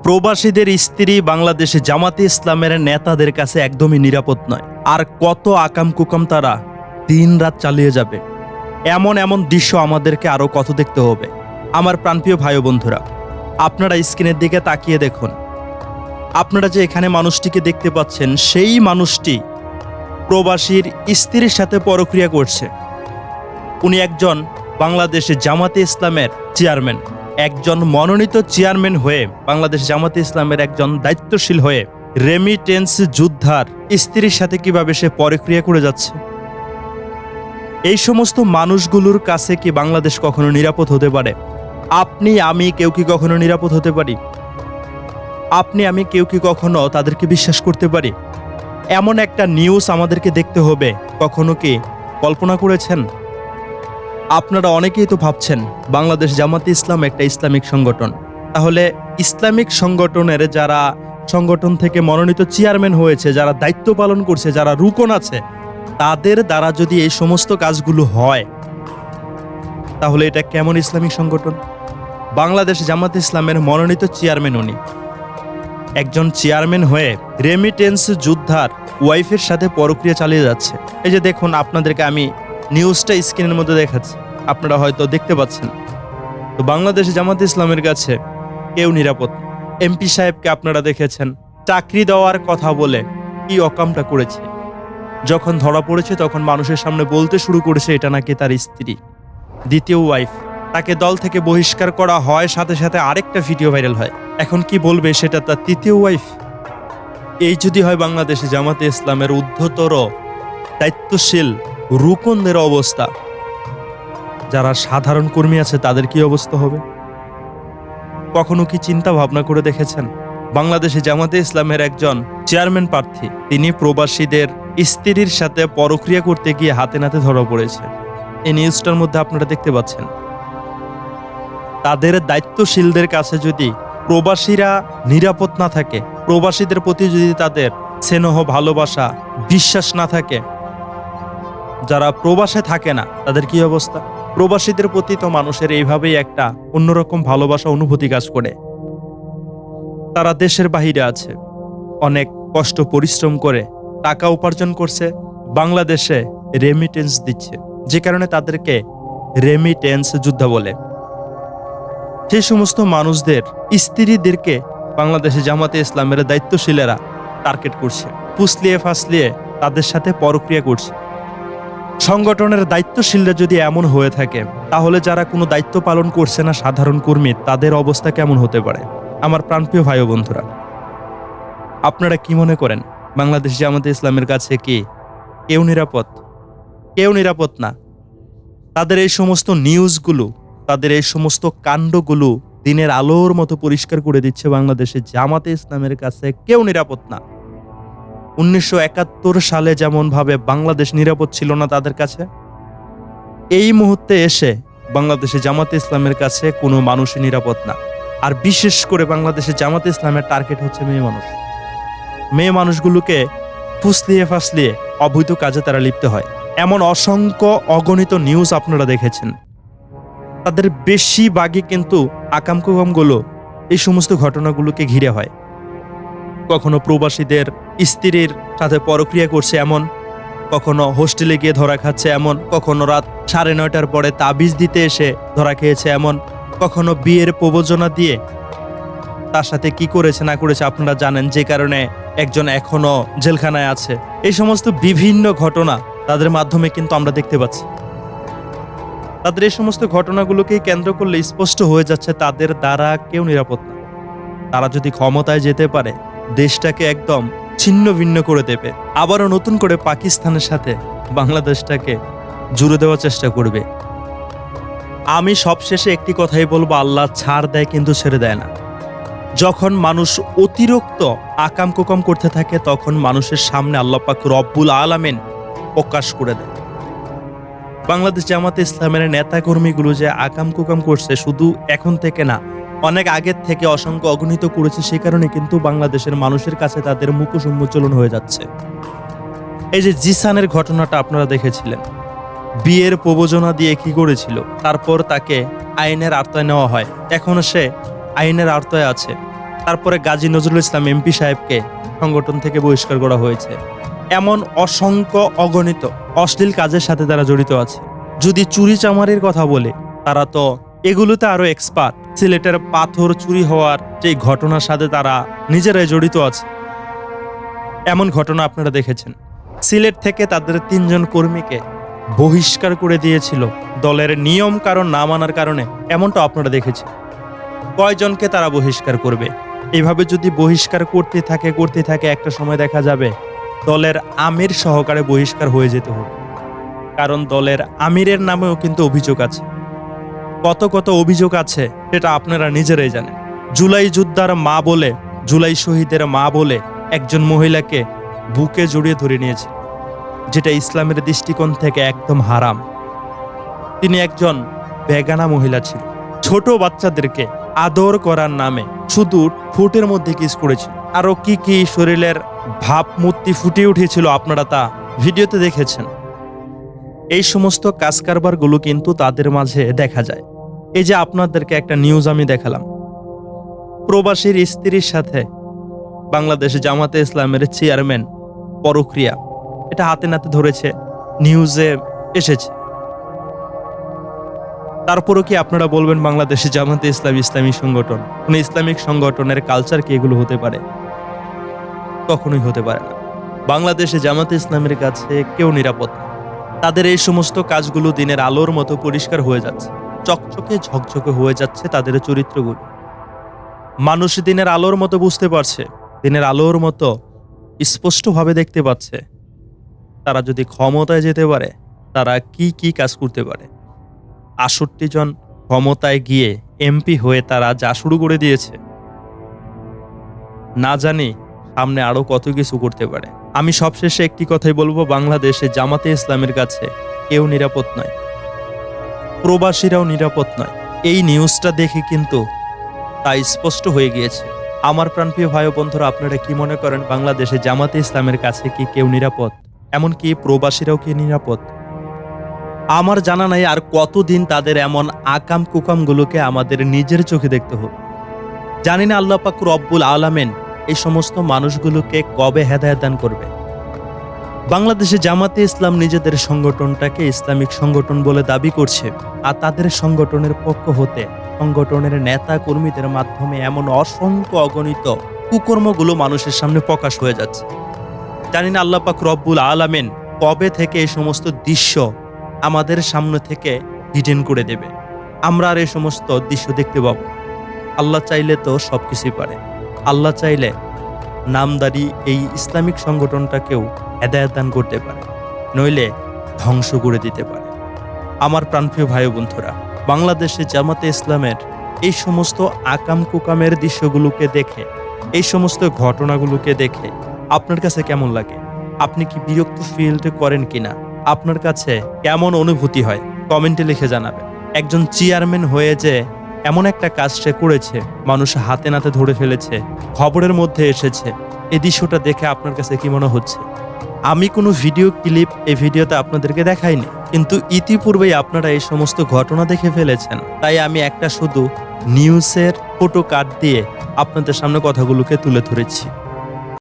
প্রবাসীদের স্ত্রী বাংলাদেশে জামাতে ইসলামের নেতাদের কাছে একদমই নিরাপদ নয়। আর কত আকাম কুকাম তারা দিন রাত চালিয়ে যাবে, এমন এমন দৃশ্য আমাদেরকে আরও কত দেখতে হবে। আমার প্রাণপ্রিয় ভাই ও বন্ধুরা, আপনারা স্ক্রিনের দিকে তাকিয়ে দেখুন। আপনারা যে এখানে মানুষটিকে দেখতে পাচ্ছেন, সেই মানুষটি প্রবাসীর স্ত্রীর সাথে পরক্রিয়া করছে। উনি একজন বাংলাদেশে জামাতে ইসলামের চেয়ারম্যান, একজন মনোনীত চেয়ারম্যান হয়ে বাংলাদেশ জামাতে ইসলামের একজন দায়িত্বশীল হয়ে রেমিটেন্স যোদ্ধার স্ত্রীর সাথে কিভাবে সে পরক্রিয়া করে যাচ্ছে। এই সমস্ত মানুষগুলোর কাছে কি বাংলাদেশ কখনো নিরাপদ হতে পারে? আপনি আমি কেউ কি কখনো নিরাপদ হতে পারি? আপনি আমি কেউ কি কখনো তাদেরকে বিশ্বাস করতে পারি? এমন একটা নিউজ আমাদেরকে দেখতে হবে, কখনো কি কল্পনা করেছেন? আপনারা অনেকেই তো ভাবছেন বাংলাদেশ জামাতে ইসলাম একটা ইসলামিক সংগঠন। তাহলে ইসলামিক সংগঠনের যারা সংগঠন থেকে মনোনীত চেয়ারম্যান হয়েছে, যারা দায়িত্ব পালন করছে, যারা রুকন আছে, তাদের দ্বারা যদি এই সমস্ত কাজগুলো হয়, তাহলে এটা কেমন ইসলামিক সংগঠন? বাংলাদেশ জামাতে ইসলামের মনোনীত চেয়ারম্যান উনি, একজন চেয়ারম্যান হয়ে রেমিটেন্স যোদ্ধার ওয়াইফের সাথে পরক্রিয়া চালিয়ে যাচ্ছে। এই যে দেখুন, আপনাদেরকে আমি নিউজটা স্ক্রিনের মধ্যে দেখাচ্ছি, আপনারা হয়তো দেখতে পাচ্ছেন। তো বাংলাদেশ জামাতে ইসলামের কাছে কেউ নিরাপদ। এমপি সাহেবকে আপনারা দেখেছেন চাকরি দেওয়ার কথা বলে কি অকামটা করেছে। যখন ধরা পড়েছে তখন মানুষের সামনে বলতে শুরু করেছে এটা নাকি তার স্ত্রী, দ্বিতীয় ওয়াইফ। তাকে দল থেকে বহিষ্কার করা হয়, সাথে সাথে আরেকটা ভিডিও ভাইরাল হয়। এখন কি বলবে সেটা তার তৃতীয় ওয়াইফ? এই যদি হয় বাংলাদেশে জামাতে ইসলামের ঊর্ধ্বতর দায়িত্বশীল রুকনদের অবস্থা, যারা সাধারণ কর্মী আছে তাদের কি অবস্থা হবে? কখনো কি চিন্তা ভাবনা করে দেখেছেন? বাংলাদেশে জামাতে ইসলামের একজন চেয়ারম্যান প্রার্থী, তিনি প্রবাসীদের স্ত্রীর সাথে পরক্রিয়া করতে গিয়ে হাতে নাতে ধরা পড়েছে। এই নিউজটার মধ্যে আপনারা দেখতে পাচ্ছেন। তাদের দায়িত্বশীলদের কাছে যদি প্রবাসীরা নিরাপদ না থাকে, প্রবাসীদের প্রতি যদি তাদের স্নেহ ভালোবাসা বিশ্বাস না থাকে, যারা প্রবাসে থাকে না তাদের কি অবস্থা? প্রবাসীদের প্রতি তো মানুষের এইভাবেই একটা অন্যরকম ভালোবাসা অনুভূতি কাজ করে। তারা দেশের বাহিরে আছে, অনেক কষ্ট পরিশ্রম করে টাকা উপার্জন করছে, বাংলাদেশে রেমিটেন্স দিচ্ছে, যে কারণে তাদেরকে রেমিটেন্স যোদ্ধা বলে। সেই সমস্ত মানুষদের স্ত্রীদেরকে বাংলাদেশে জামাতে ইসলামের দায়িত্বশীলেরা টার্গেট করছে, ফুসলিয়ে ফাসলিয়ে তাদের সাথে পরক্রিয়া করছে। সংগঠনের দায়িত্বশীলরা যদি এমন হয়ে থাকে, তাহলে যারা কোনো দায়িত্ব পালন করছে না, সাধারণ কর্মী, তাদের অবস্থা কেমন হতে পারে? আমার প্রাণপ্রিয় ভাই ও বন্ধুরা, আপনারা কি মনে করেন বাংলাদেশ জামাতে ইসলামের কাছে কি কেউ নিরাপদ? কেউ নিরাপদ না। তাদের এই সমস্ত নিউজগুলো, তাদের এই সমস্ত কাণ্ডগুলো দিনের আলোর মতো পরিষ্কার করে দিচ্ছে বাংলাদেশে জামাতে ইসলামের কাছে কেউ নিরাপদ না। 1971 সালে যেমন ভাবে বাংলাদেশ নিরাপদ ছিল না তাদের কাছে, এই মুহূর্তে এসে বাংলাদেশে জামাতে ইসলামের কাছে কোনো মানুষই নিরাপদ না। আর বিশেষ করে বাংলাদেশে জামাতে ইসলামের টার্গেট হচ্ছে মেয়ে মানুষ। মেয়ে মানুষগুলোকে ফুসলিয়ে ফাসলিয়ে অবৈধ কাজে তারা লিপ্ত হয়। এমন অসংখ্য অগণিত নিউজ আপনারা দেখেছেন। তাদের বেশিরভাগই কিন্তু আকামকুকামগুলো এই সমস্ত ঘটনাগুলোকে ঘিরে হয়। কখনো প্রবাসীদের স্ত্রীর সাথে পরক্রিয়া করছে এমন, কখনো হোস্টেলে গিয়ে ধরা খাচ্ছে এমন, কখনো রাত 9:30টার পরে তাবিজ দিতে এসে ধরা খেয়েছে এমন, কখনো বিয়ের প্রবঞ্চনা দিয়ে তার সাথে কি করেছে না করেছে আপনারা জানেন, যে কারণে একজন এখনো জেলখানায় আছে। এই সমস্ত বিভিন্ন ঘটনা তাদের মাধ্যমে কিন্তু আমরা দেখতে পাচ্ছি। তাদের এই সমস্ত ঘটনাগুলোকেই কেন্দ্র করলে স্পষ্ট হয়ে যাচ্ছে তাদের দ্বারা কেউ নিরাপদ না। তারা যদি ক্ষমতায় যেতে পারে, দেশটাকে একদম ছিন্ন ভিন্ন করে দেবে, আবারও নতুন করে পাকিস্তানের সাথে বাংলাদেশটাকে জুড়ে দেওয়ার চেষ্টা করবে। আমি সবশেষে একটি কথাই বলবো, আল্লাহ ছাড় দেয় কিন্তু ছেড়ে দেয় না। যখন মানুষ অতিরিক্ত আকাম কুকাম করতে থাকে, তখন মানুষের সামনে আল্লাহ পাক রব্বুল আলামিন প্রকাশ করে দেয়। বাংলাদেশ জামাতে ইসলামের নেতাকর্মীগুলো যে আকাম কুকাম করছে, শুধু এখন থেকে না, অনেক আগের থেকে অসংখ্য অগণিত করেছে। সেই কারণে কিন্তু বাংলাদেশের মানুষের কাছে তাদের মুখোশ উন্মোচন হয়ে যাচ্ছে। এই যে জিসানের ঘটনাটা আপনারা দেখেছিলেন, বিয়ের প্রবঞ্চনা দিয়ে কি করেছিল, তারপর তাকে আইনের আওতায় নেওয়া হয়, এখনো সে আইনের আওতায় আছে। তারপরে গাজী নজরুল ইসলাম এমপি সাহেবকে সংগঠন থেকে বহিষ্কার করা হয়েছে। এমন অসংখ্য অগণিত অশ্লীল কাজের সাথে তারা জড়িত আছে। যদি চুরি চামারির কথা বলে, তারা তো এগুলোতে আরো এক্সপার্ট। সিলেটের পাথর চুরি হওয়ার যে ঘটনার সাথে তারা নিজেরাই জড়িত আছে। এমন ঘটনা আপনারা দেখেছেন। সিলেট থেকে তাদের 3 জন কর্মীকে বহিষ্কার করে দিয়েছিল দলের নিয়ম কারণ না মানার কারণে। এমনটা আপনারা দেখেছেন। কয়জনকে তারা বহিষ্কার করবে? এইভাবে যদি বহিষ্কার করতে থাকে একটা সময় দেখা যাবে দলের আমির সহকারে বহিষ্কার হয়ে যেতে হবে। কারণ দলের আমিরের নামেও কিন্তু অভিযোগ আছে। কত অভিযোগ আছে সেটা আপনারা নিজেরাই জানেন। জুলাই যোদ্ধার মা বলে, জুলাই শহীদের মা বলে একজন মহিলাকে বুকে জড়িয়ে ধরে নিয়েছে, যেটা ইসলামের দৃষ্টিকোণ থেকে একদম হারাম। তিনি একজন বেগানা মহিলা ছিল। ছোট বাচ্চাদেরকে আদর করার নামে শুধু ঠোঁটের মধ্যে কিস করেছিল। আরো কি শরীরের ভাবমূর্তি ফুটে উঠেছিল, আপনারা তা ভিডিওতে দেখেছেন। এই সমস্ত কাজ কারবারগুলো কিন্তু তাদের মাঝে দেখা যায়। এই যে আপনাদেরকে একটা নিউজ আমি দেখালাম, প্রবাসীর স্ত্রীর সাথে বাংলাদেশ জামাতে ইসলামের চেয়ারম্যান পরক্রিয়া, এটা হাতে নাতে ধরেছে, নিউজে এসেছে। তারপরও কি আপনারা বলবেন বাংলাদেশে জামাতে ইসলাম ইসলামী সংগঠন? কোন ইসলামিক সংগঠনের কালচার কি এগুলো হতে পারে? কখনোই হতে পারে না। বাংলাদেশে জামাতে ইসলামের কাছে কেউ নিরাপদ না। তাদের এই সমস্ত কাজগুলো দিনের আলোর মতো পরিষ্কার হয়ে যাচ্ছে, চকচকে ঝকঝকে হয়ে যাচ্ছে তাদের চরিত্রগুলো। মানুষ দিনের আলোর মতো বুঝতে পারছে, দিনের আলোর মতো স্পষ্টভাবে দেখতে পাচ্ছে তারা যদি ক্ষমতায় যেতে পারে তারা কি কাজ করতে পারে। ৬৮ জন ক্ষমতায় গিয়ে এমপি হয়ে তারা যা শুরু করে দিয়েছে, না জানি সামনে আরো কত কিছু করতে পারে। আমি সবশেষে একটি কথাই বলবো, বাংলাদেশে জামাতে ইসলামের কাছে কেউ নিরাপদ নয়, প্রবাসীরাও নিরাপদ নয়। এই নিউজটা দেখে কিন্তু তা স্পষ্ট হয়ে গিয়েছে। আমার প্রাণপ্রিয় ভাই ও বন্ধুরা, আপনারা কি মনে করেন বাংলাদেশে জামাতে ইসলামের কাছে কি কেউ নিরাপদ? এমনকি প্রবাসীরাও কি নিরাপদ? আমার জানা নাই আর কতদিন তাদের এমন আকাম কুকামগুলোকে আমাদের নিজের চোখে দেখতে হবে। জানি না আল্লাহ পাক রব্বুল আলামিন এই সমস্ত মানুষগুলোকে কবে হেদায়েত দান করবে। বাংলাদেশে জামাতে ইসলাম নিজেদের সংগঠনটাকে ইসলামিক সংগঠন বলে দাবি করছে, আর তাদের সংগঠনের পক্ষ হতে সংগঠনের নেতা কর্মীদের মাধ্যমে এমন অসংখ্য অগণিত কুকর্মগুলো মানুষের সামনে প্রকাশ হয়ে যাচ্ছে। জানি না আল্লাহ পাক রব্বুল আলামিন কবে থেকে এই সমস্ত দৃশ্য আমাদের সামনে থেকে হিডেন করে দেবে। আমরা আর এই সমস্ত দৃশ্য দেখতে পাবো। আল্লাহ চাইলে তো সবকিছুই পারে। আল্লাহ চাইলে নামদারি এই ইসলামিক সংগঠনটাকেও হেদায়েত দান করতে পারে, নইলে ধ্বংস করে দিতে পারে। আমার প্রাণপ্রিয় ভাই ও বন্ধুরা, বাংলাদেশে জামাতে ইসলামের এই সমস্ত আকাম কুকামের দৃশ্যগুলোকে দেখে, এই সমস্ত ঘটনাগুলোকে দেখে আপনার কাছে কেমন লাগে? আপনি কি বিরক্ত ফিল করেন কিনা? আপনার কাছে কেমন অনুভূতি হয় কমেন্টে লিখে জানাবেন। একজন চেয়ারম্যান হয়ে যে এমন একটা কাজ সে করেছে, মানুষ হাতে নাতে ধরে ফেলেছে, খবরের মধ্যে এসেছে, এই দৃশ্যটা দেখে আপনার কাছে কি মনে হচ্ছে? আমি কোনো ভিডিও ক্লিপ এই ভিডিওতে আপনাদেরকে দেখাইনি, কিন্তু ইতিপূর্বেই আপনারা এই সমস্ত ঘটনা দেখে ফেলেছেন। তাই আমি একটা শুধু নিউজের ফটো কাট দিয়ে আপনাদের সামনে কথাগুলোকে তুলে ধরেছি।